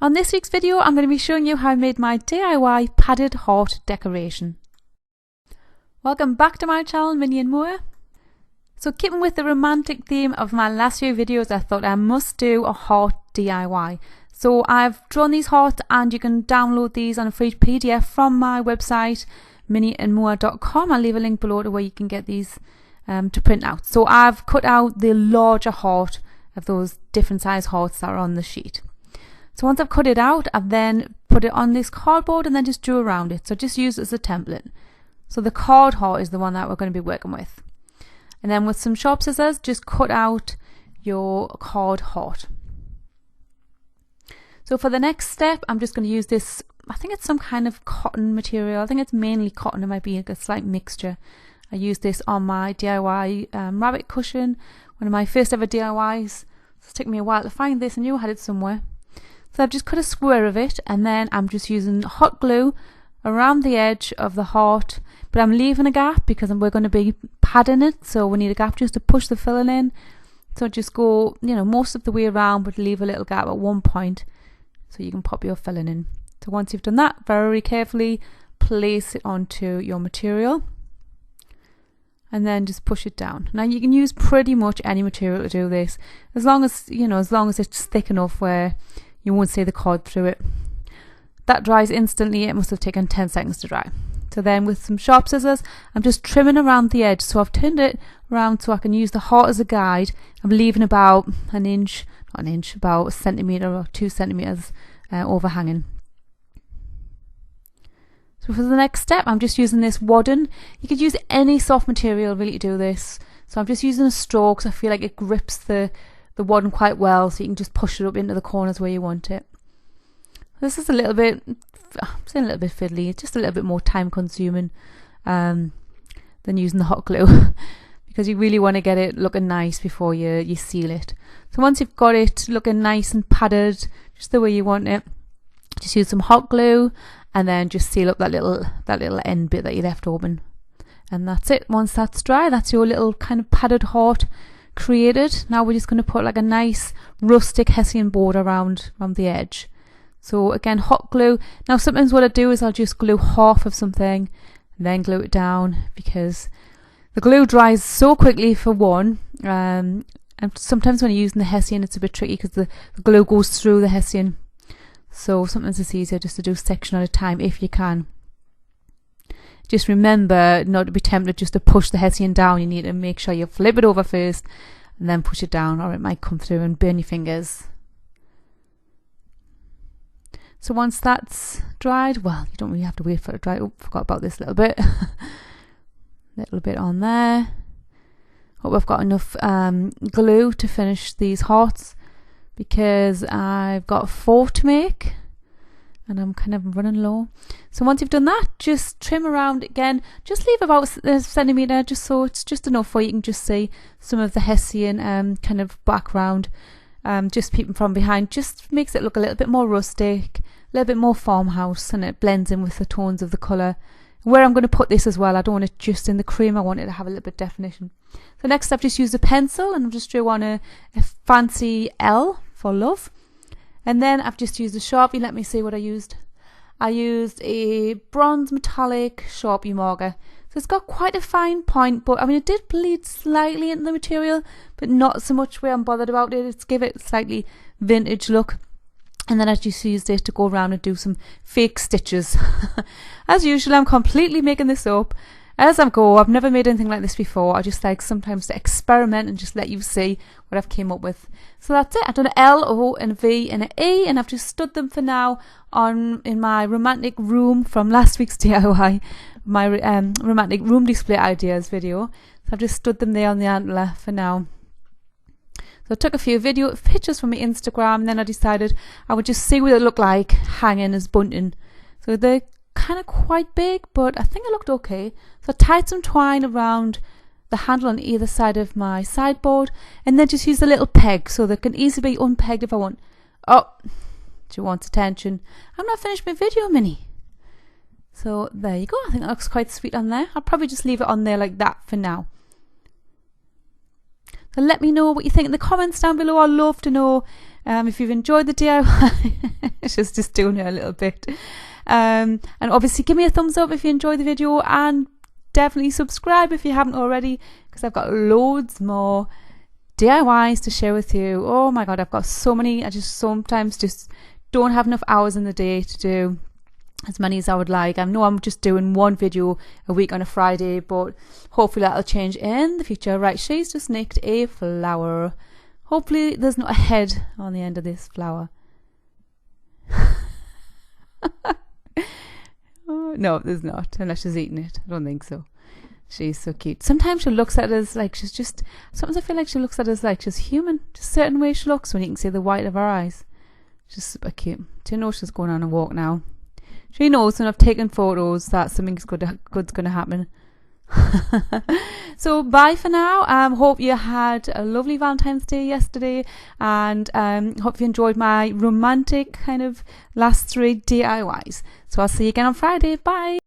On this week's video, I'm going to be showing you how I made my DIY padded heart decoration. Welcome back to my channel, Minnie and Moa. So keeping with the romantic theme of my last few videos, I thought I must do a heart DIY. So I've drawn these hearts and you can download these on a free PDF from my website, minnieandmoa.com. I'll leave a link below to where you can get these to print out. So I've cut out the larger heart of those different size hearts that are on the sheet. So once I've cut it out, I've then put it on this cardboard and then just drew around it. So just use it as a template. So the card heart is the one that we're going to be working with. And then with some sharp scissors, just cut out your card heart. So for the next step, I'm just going to use this, I think it's some kind of cotton material. I think it's mainly cotton. It might be a slight mixture. I used this on my DIY rabbit cushion, one of my first ever DIYs. It took me a while to find this. I knew I had it somewhere. So I've just cut a square of it, and then I'm just using hot glue around the edge of the heart, but I'm leaving a gap because we're going to be padding it, so we need a gap just to push the filling in. So just go, most of the way around, but leave a little gap at one point so you can pop your filling in. So once you've done that, very carefully place it onto your material and then just push it down. Now you can use pretty much any material to do this, as long as it's thick enough where you won't see the card through it. That dries instantly. It must have taken 10 seconds to dry. So then with some sharp scissors, I'm just trimming around the edge. So I've turned it around so I can use the heart as a guide. I'm leaving about about a centimetre or 2 centimetres overhanging. So for the next step, I'm just using this wadding. You could use any soft material really to do this. So I'm just using a straw because I feel like it grips the wadding quite well, so you can just push it up into the corners where you want it. This is a little bit, I'm saying a little bit fiddly. It's just a little bit more time consuming than using the hot glue because you really want to get it looking nice before you seal it. So once you've got it looking nice and padded, just the way you want it, just use some hot glue and then just seal up that little end bit that you left open. And that's it. Once that's dry, that's your little kind of padded heart created. Now we're just going to put like a nice rustic hessian border around the edge. So again, hot glue. Now sometimes what I do is I'll just glue half of something and then glue it down because the glue dries so quickly for one, and sometimes when you're using the hessian it's a bit tricky because the glue goes through the hessian. So sometimes it's easier just to do a section at a time if you can. Just remember not to be tempted just to push the hessian down. You need to make sure you flip it over first and then push it down, or it might come through and burn your fingers. So once that's dried, well, you don't really have to wait for it to dry. Oh, forgot about this little bit. Little bit on there. Hope I've got enough glue to finish these hearts because I've got 4 to make and I'm kind of running low. So once you've done that, just trim around again. Just leave about a centimetre just so it's just enough where you can just see some of the hessian kind of background. Just peeping from behind just makes it look a little bit more rustic, a little bit more farmhouse, and it blends in with the tones of the colour. Where I'm going to put this as well, I don't want it just in the cream, I want it to have a little bit of definition. So next I've just used a pencil and I've just drew on a fancy L for love. And then I've just used a Sharpie. Let me see what I used. I used a bronze metallic Sharpie marker. So it's got quite a fine point, but I mean it did bleed slightly into the material, but not so much where I'm bothered about it. It's give it a slightly vintage look. And then I just used it to go around and do some fake stitches. As usual, I'm completely making this up as I go. I've never made anything like this before. I just like sometimes to experiment and just let you see what I've came up with. So that's it. I've done an L, O, and a V, and an E, and I've just stood them for now in my romantic room from last week's DIY, my romantic room display ideas video. So I've just stood them there on the antler for now. So I took a few pictures from my Instagram, and then I decided I would just see what it looked like hanging as bunting. So they're kind of quite big, but I think it looked okay. So I tied some twine around the handle on either side of my sideboard, and then just used a little peg so they can easily be unpegged if I want. Oh, she wants attention. I'm not finished my video, Minnie. So there you go. I think that looks quite sweet on there. I'll probably just leave it on there like that for now. So let me know what you think in the comments down below. I'd love to know if you've enjoyed the DIY. She's just doing it a little bit. And obviously give me a thumbs up if you enjoyed the video, and definitely subscribe if you haven't already, because I've got loads more DIYs to share with you. Oh my god, I've got so many. I just sometimes just don't have enough hours in the day to do as many as I would like. I know I'm just doing one video a week on a Friday, but hopefully that'll change in the future. Right, she's just nicked a flower. Hopefully there's not a head on the end of this flower. Oh, no, there's not, unless she's eating it. I don't think so. She's so cute. Sometimes she looks at us like she's just, sometimes I feel like she looks at us like she's human. Just a certain way she looks when you can see the white of her eyes. She's super cute. Do you know she's going on a walk now? She knows when I've taken photos that something's good's going to happen. So bye for now. Hope you had a lovely Valentine's Day yesterday, and hope you enjoyed my romantic kind of last 3 DIYs. So I'll see you again on Friday. Bye.